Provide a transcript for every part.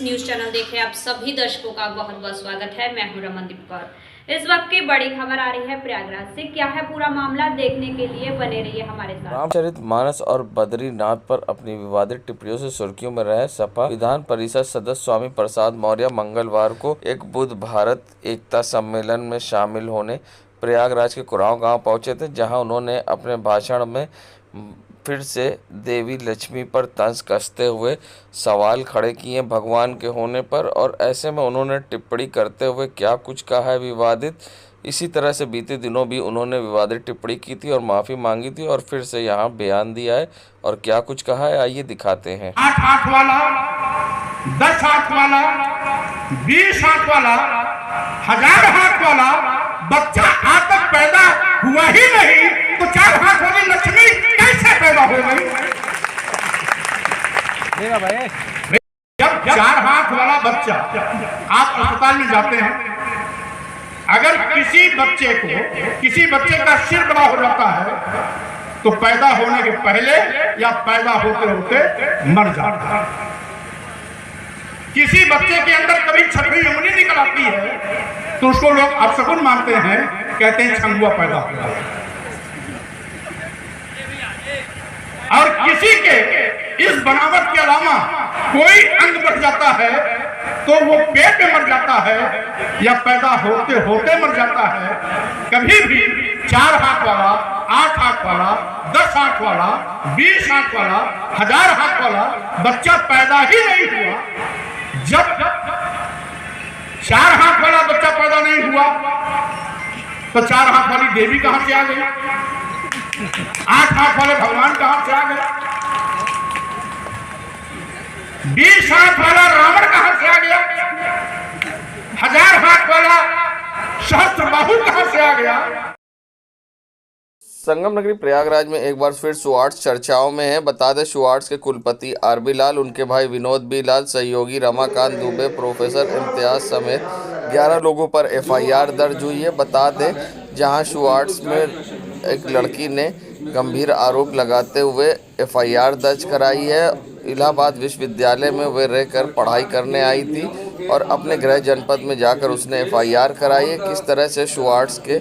Friends, news channel देखे आप सभी दर्शकों का बहुत बहुत स्वागत है। मैं हूं रमनदीप कौर। इस वक्त की बड़ी खबर आ रही है प्रयागराज से। क्या है पूरा मामला, देखने के लिए बने रहिए हमारे साथ। रामचरितमानस और बद्रीनाथ पर अपनी विवादित टिप्पणियों से सुर्खियों में रहे सपा विधान परिषद सदस्य स्वामी प्रसाद मौर्य मंगलवार को एक बुद्ध भारत एकता सम्मेलन में शामिल होने प्रयागराज के कुराव गांव पहुंचे थे, जहां उन्होंने अपने भाषण में फिर से देवी लक्ष्मी पर तंज कसते हुए सवाल खड़े किए भगवान के होने पर। और ऐसे में उन्होंने टिप्पणी करते हुए क्या कुछ कहा है विवादित। इसी तरह से बीते दिनों भी उन्होंने विवादित टिप्पणी की थी और माफ़ी मांगी थी और फिर से यहाँ बयान दिया है और क्या कुछ कहा है, आइए दिखाते हैं। 8 हाथ वाला, 10 हाथ वाला, 20 हाथ वाला, 1000 हाथ वाला बच्चा आज तक पैदा हुआ ही नहीं, तो 4 हाथ वाली लक्ष्मी कैसे पैदा हो गई? जब 4 हाथ वाला बच्चा आप अस्पताल में जाते हैं, अगर किसी बच्चे का सिर बड़ा हो जाता है तो पैदा होने के पहले या पैदा होते होते मर जाता है। किसी बच्चे के अंदर कभी 6वीं उंगली निकल आती है तो उसको लोग अपशकुन मानते हैं, कहते हैं छंगुआ पैदा हुआ। और किसी के इस बनावट के अलावा कोई अंग बढ़ जाता है तो वो पेट में मर जाता है या पैदा होते होते मर जाता है। कभी भी 4 हाथ वाला, 8 हाथ वाला, 10 हाथ वाला, 20 हाथ वाला, 1000 हाथ वाला बच्चा पैदा ही नहीं हुआ। जब 4 हाथ वाला बच्चा पैदा नहीं हुआ तो 4 हाथ वाली देवी कहां से आ गई? 8 हाथ वाले भगवान कहां से आ गए? 20 हाथ वाला रावण कहां से आ गया? 1000 हाथ वाला सहस्त्रबाहु कहां से आ गया? संगम नगरी प्रयागराज में एक बार फिर शुआर्ट्स चर्चाओं में है। बता दें, शुआर्ट्स के कुलपति आर.बी. लाल, उनके भाई विनोद बी. लाल, सहयोगी रमाकांत दुबे, प्रोफेसर इम्तियाज समेत 11 लोगों पर एफआईआर दर्ज हुई है। बता दें, जहां शुआर्ट्स में एक लड़की ने गंभीर आरोप लगाते हुए एफआईआर दर्ज कराई है। इलाहाबाद विश्वविद्यालय में वे रहकर पढ़ाई करने आई थी और अपने गृह जनपद में जाकर उसने एफआईआर कराई है। किस तरह से शुआर्ट्स के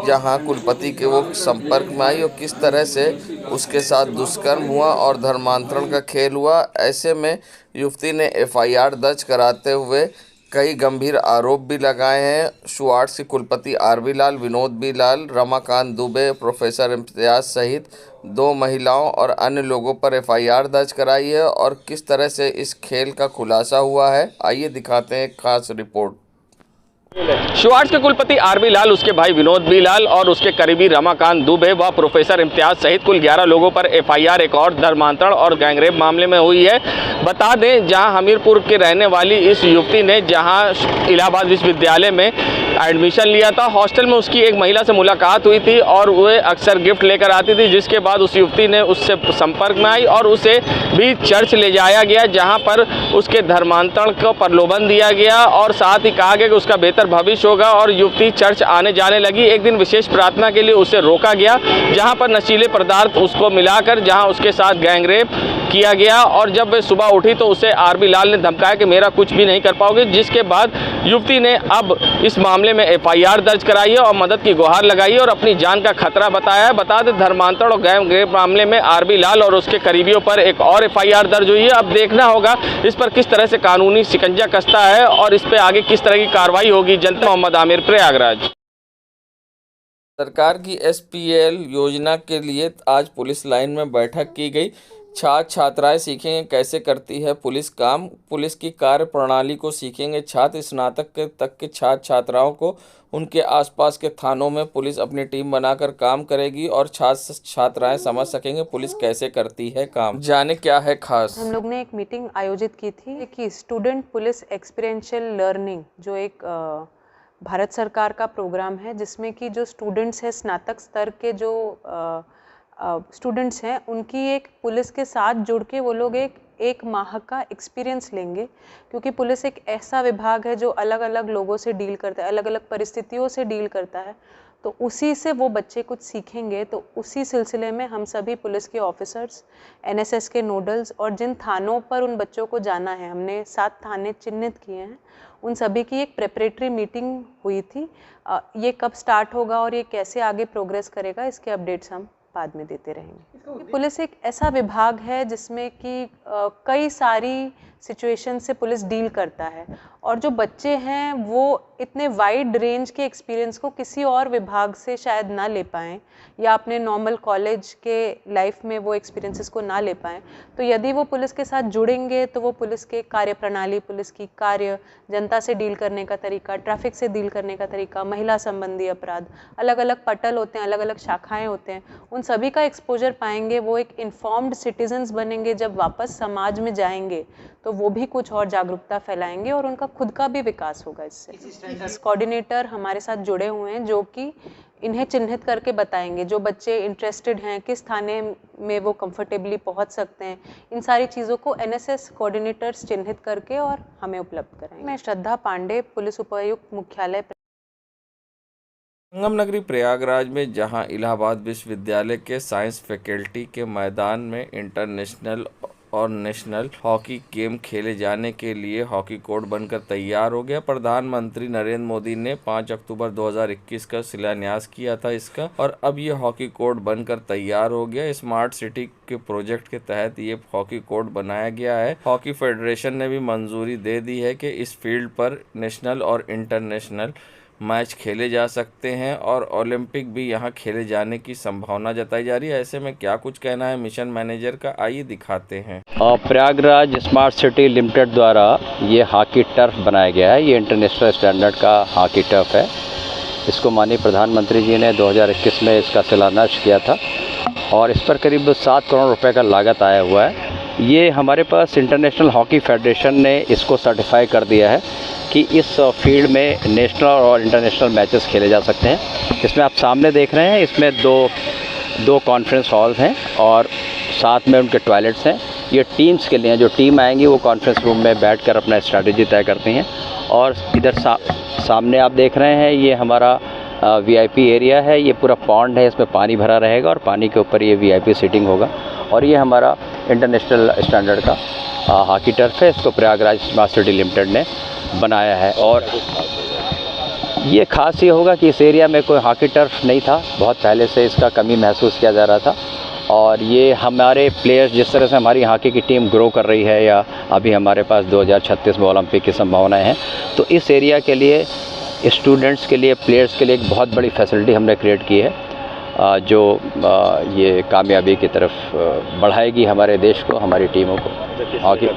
जहां कुलपति के वो संपर्क में आई और किस तरह से उसके साथ दुष्कर्म हुआ और धर्मांतरण का खेल हुआ। ऐसे में युवती ने एफआईआर दर्ज कराते हुए कई गंभीर आरोप भी लगाए हैं। शुआर्ट्स के कुलपति आर.बी. लाल, विनोद बी. लाल, रमाकांत दुबे, प्रोफेसर इम्तियाज सहित 2 महिलाओं और अन्य लोगों पर एफआईआर दर्ज कराई है। और किस तरह से इस खेल का खुलासा हुआ है, आइए दिखाते हैं एक खास रिपोर्ट। शुआर्ट्स के कुलपति आर.बी. लाल, उसके भाई विनोद बी. लाल और उसके करीबी रमाकांत दुबे व प्रोफेसर इम्तियाज सहित कुल 11 लोगों पर एफआईआर एक और धर्मांतरण और गैंगरेप मामले में हुई है। बता दें, जहां हमीरपुर के रहने वाली इस युवती ने जहां इलाहाबाद विश्वविद्यालय में एडमिशन लिया था, हॉस्टल में उसकी एक महिला से मुलाकात हुई थी और वह अक्सर गिफ्ट लेकर आती थी, जिसके बाद उस युवती ने उससे संपर्क में आई और उसे भी चर्च ले जाया गया, जहाँ पर उसके धर्मांतरण को प्रलोभन दिया गया और साथ ही कहा गया कि उसका बेहतर भविष्य होगा। और युवती चर्च आने जाने लगी। एक दिन विशेष प्रार्थना के लिए उसे रोका गया, जहां पर नशीले पदार्थ उसको मिलाकर जहां उसके साथ गैंगरेप किया गया। और जब वे सुबह उठी तो उसे आर.बी. लाल ने धमकाया कि मेरा कुछ भी नहीं कर पाओगे, जिसके बाद युवती ने अब इस मामले में एफआईआर दर्ज कराई है और मदद की गुहार लगाई है और अपनी जान का खतरा बताया है। बता दें, धर्मांतरण और गैंगरेप मामले में आर.बी. लाल और उसके करीबियों पर एक और एफआईआर दर्ज हुई है। अब देखना होगा इस पर किस तरह से कानूनी शिकंजा कसता है और इस पर आगे किस तरह की कार्रवाई होगी। जनता मोहम्मद आमिर, प्रयागराज। सरकार की एसपीएल योजना के लिए आज पुलिस लाइन में बैठक की गई। छात्र छात्राएं सीखेंगे कैसे करती है पुलिस काम, पुलिस की कार्य प्रणाली को सीखेंगे छात्र। स्नातक तक के छात्र छात्राओं को उनके आसपास के थानों में पुलिस अपनी टीम बनाकर काम करेगी और छात्र छात्राएं समझ सकेंगे पुलिस कैसे करती है काम। जाने क्या है खास। हम लोग ने एक मीटिंग आयोजित की थी कि स्टूडेंट पुलिस एक्सपीरियंशियल लर्निंग, जो एक भारत सरकार का प्रोग्राम है, जिसमें कि जो स्टूडेंट्स हैं, स्नातक स्तर के जो स्टूडेंट्स हैं, उनकी एक पुलिस के साथ जुड़ के वो लोग एक 1 माह का एक्सपीरियंस लेंगे, क्योंकि पुलिस एक ऐसा विभाग है जो अलग अलग लोगों से डील करता है, अलग अलग परिस्थितियों से डील करता है। तो उसी से वो बच्चे कुछ सीखेंगे। तो उसी सिलसिले में हम सभी पुलिस के ऑफिसर्स, NSS के नोडल्स और जिन थानों पर उन बच्चों को जाना है, हमने 7 थाने चिन्हित किए हैं, उन सभी की एक प्रेपरेटरी मीटिंग हुई थी। ये कब स्टार्ट होगा और ये कैसे आगे प्रोग्रेस करेगा, इसके अपडेट्स हम बाद में देते रहेंगे। पुलिस एक ऐसा विभाग है जिसमें कि कई सारी सिचुएशन से पुलिस डील करता है, और जो बच्चे हैं वो इतने वाइड रेंज के एक्सपीरियंस को किसी और विभाग से शायद ना ले पाएँ, या अपने नॉर्मल कॉलेज के लाइफ में वो एक्सपीरियंसेस को ना ले पाएँ। तो यदि वो पुलिस के साथ जुड़ेंगे तो वो पुलिस के कार्यप्रणाली, पुलिस की कार्य, जनता से डील करने का तरीका, ट्रैफिक से डील करने का तरीका, महिला संबंधी अपराध, अलग अलग पटल होते हैं, अलग अलग शाखाएं होते हैं, उन सभी का एक्सपोजर पाएंगे। वो एक इन्फॉर्म्ड सिटीजन्स बनेंगे। जब वापस समाज में जाएंगे तो वो भी कुछ और जागरूकता फैलाएंगे और उनका खुद का भी विकास होगा इससे। कोऑर्डिनेटर हमारे साथ जुड़े हुए हैं जो कि इन्हें चिन्हित करके बताएंगे, जो बच्चे इंटरेस्टेड हैं, किस थाने में वो कंफर्टेबली पहुंच सकते हैं। इन सारी चीज़ों को NSS कोऑर्डिनेटर्स चिन्हित करके और हमें उपलब्ध कराएंगे। मैं श्रद्धा पांडे, पुलिस उपायुक्त मुख्यालय। संगम नगरी प्रयागराज में जहां इलाहाबाद विश्वविद्यालय के साइंस फैकल्टी के मैदान में इंटरनेशनल और नेशनल हॉकी गेम खेले जाने के लिए हॉकी कोर्ट बनकर तैयार हो गया। प्रधानमंत्री नरेंद्र मोदी ने 5 अक्टूबर 2021 का शिलान्यास किया था इसका, और अब ये हॉकी कोर्ट बनकर तैयार हो गया। स्मार्ट सिटी के प्रोजेक्ट के तहत ये हॉकी कोर्ट बनाया गया है। हॉकी फेडरेशन ने भी मंजूरी दे दी है कि इस फील्ड पर नेशनल और इंटरनेशनल मैच खेले जा सकते हैं, और ओलंपिक भी यहां खेले जाने की संभावना जताई जा रही है। ऐसे में क्या कुछ कहना है मिशन मैनेजर का, आइए दिखाते हैं। प्रयागराज स्मार्ट सिटी लिमिटेड द्वारा ये हॉकी टर्फ बनाया गया है। ये इंटरनेशनल स्टैंडर्ड का हॉकी टर्फ है। इसको माननीय प्रधानमंत्री जी ने 2021 में इसका शिलान्यास किया था, और इस पर करीब 7 करोड़ रुपए का लागत आया हुआ है। ये हमारे पास इंटरनेशनल हॉकी फेडरेशन ने इसको सर्टिफाई कर दिया है कि इस फील्ड में नेशनल और इंटरनेशनल मैचेस खेले जा सकते हैं। इसमें आप सामने देख रहे हैं, इसमें दो कॉन्फ्रेंस हॉल्स हैं और साथ में उनके टॉयलेट्स हैं। ये टीम्स के लिए, जो टीम आएंगी वो कॉन्फ्रेंस रूम में बैठकर अपना स्ट्रैटेजी तय करती हैं। और इधर सामने आप देख रहे हैं, ये हमारा VIP एरिया है। ये पूरा पॉन्ड है, इसमें पानी भरा रहेगा और पानी के ऊपर ये VIP सीटिंग होगा। और ये हमारा इंटरनेशनल स्टैंडर्ड का हॉकी टर्फ है। इसको प्रयागराज स्मार्ट सिटी लिमिटेड ने बनाया है। और ये खास ये होगा कि इस एरिया में कोई हॉकी टर्फ नहीं था, बहुत पहले से इसका कमी महसूस किया जा रहा था। और ये हमारे प्लेयर्स, जिस तरह से हमारी हॉकी की टीम ग्रो कर रही है, या अभी हमारे पास 2036 में ओलंपिक की संभावनाएं हैं, तो इस एरिया के लिए, स्टूडेंट्स के लिए, प्लेयर्स के लिए एक बहुत बड़ी फैसिलिटी हमने क्रिएट की है, जो ये कामयाबी की तरफ बढ़ाएगी हमारे देश को, हमारी टीमों को। Hockey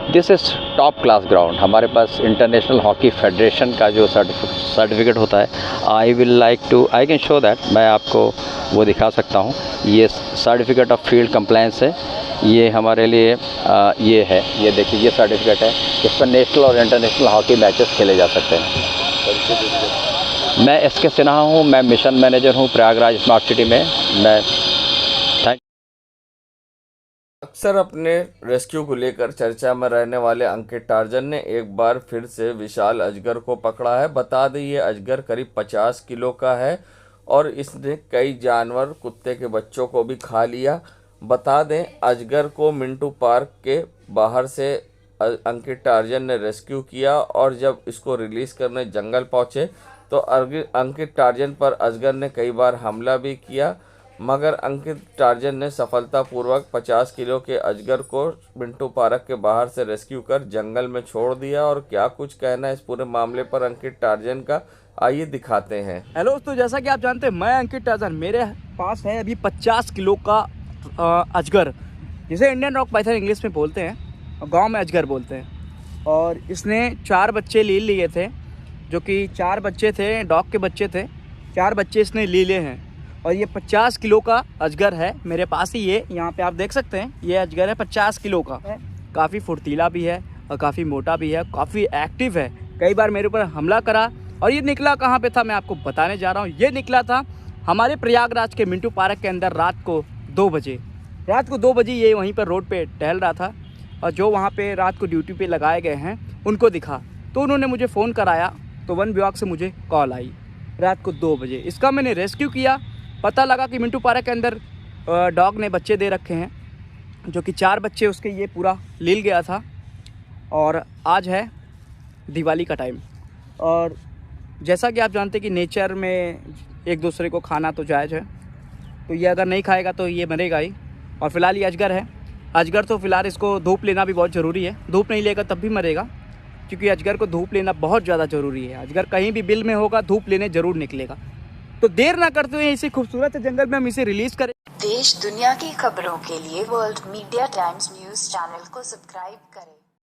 this is top class ground. हमारे पास इंटरनेशनल हॉकी फेडरेशन का जो सर्टिफिकेट होता है, आई कैन शो दैट, मैं आपको वो दिखा सकता हूँ। ये सर्टिफिकेट ऑफ फील्ड कंप्लायंस है। ये हमारे लिए ये है, ये देखिए, ये सर्टिफिकेट है। इस पर नेशनल और इंटरनेशनल हॉकी मैचेस खेले जा सकते हैं। मैं SK सिन्हा हूँ, मैं मिशन मैनेजर हूँ प्रयागराज स्मार्ट सिटी में। मैं अक्सर अपने रेस्क्यू को लेकर चर्चा में रहने वाले अंकित टार्जन ने एक बार फिर से विशाल अजगर को पकड़ा है। बता दें, ये अजगर करीब 50 किलो का है और इसने कई जानवर, कुत्ते के बच्चों को भी खा लिया। बता दें, अजगर को मिंटू पार्क के बाहर से अंकित टार्जन ने रेस्क्यू किया, और जब इसको रिलीज़ करने जंगल पहुंचे तो अंकित टार्जन पर अजगर ने कई बार हमला भी किया, मगर अंकित टार्जन ने सफलतापूर्वक 50 किलो के अजगर को मिंटू पार्क के बाहर से रेस्क्यू कर जंगल में छोड़ दिया। और क्या कुछ कहना है इस पूरे मामले पर अंकित टार्जन का, आइए दिखाते हैं। हेलो दोस्तों, जैसा कि आप जानते हैं, मैं अंकित टार्जन, मेरे पास है अभी 50 किलो का अजगर, जिसे इंडियन रॉक पाइथन इंग्लिश में बोलते हैं, गांव में अजगर बोलते हैं। और इसने 4 बच्चे ले लिए थे, जो कि 4 बच्चे थे, डॉग के बच्चे थे। 4 बच्चे इसने ले लिए हैं, और ये 50 किलो का अजगर है मेरे पास ही। ये यहाँ पे आप देख सकते हैं, ये अजगर है 50 किलो का है। काफ़ी फुर्तीला भी है और काफ़ी मोटा भी है, काफ़ी एक्टिव है। कई बार मेरे ऊपर हमला करा। और ये निकला कहाँ पे था, मैं आपको बताने जा रहा हूँ। ये निकला था हमारे प्रयागराज के मिंटू पार्क के अंदर रात को 2 बजे। रात को 2 बजे ये वहीं पर रोड पे टहल रहा था। जो वहाँ पे रात को ड्यूटी पे लगाए गए हैं उनको दिखा। तो उन्होंने मुझे फ़ोन कराया, तो वन विभाग से मुझे कॉल आई रात को 2 बजे। इसका मैंने रेस्क्यू किया। पता लगा कि मिंटू पारा के अंदर डॉग ने बच्चे दे रखे हैं, जो कि 4 बच्चे उसके ये पूरा लील गया था। और आज है दिवाली का टाइम, और जैसा कि आप जानते हैं कि नेचर में एक दूसरे को खाना तो जायज़ है, तो ये अगर नहीं खाएगा तो ये मरेगा ही। और फिलहाल ये अजगर है। अजगर तो फिलहाल इसको धूप लेना भी बहुत ज़रूरी है। धूप नहीं लेगा तब भी मरेगा, क्योंकि अजगर को धूप लेना बहुत ज़्यादा ज़रूरी है। अजगर कहीं भी बिल में होगा, धूप लेने ज़रूर निकलेगा। तो देर ना करते हुए इसी खूबसूरत जंगल में हम इसे रिलीज़ करें। देश दुनिया की खबरों के लिए world media times news channel को सब्सक्राइब करें।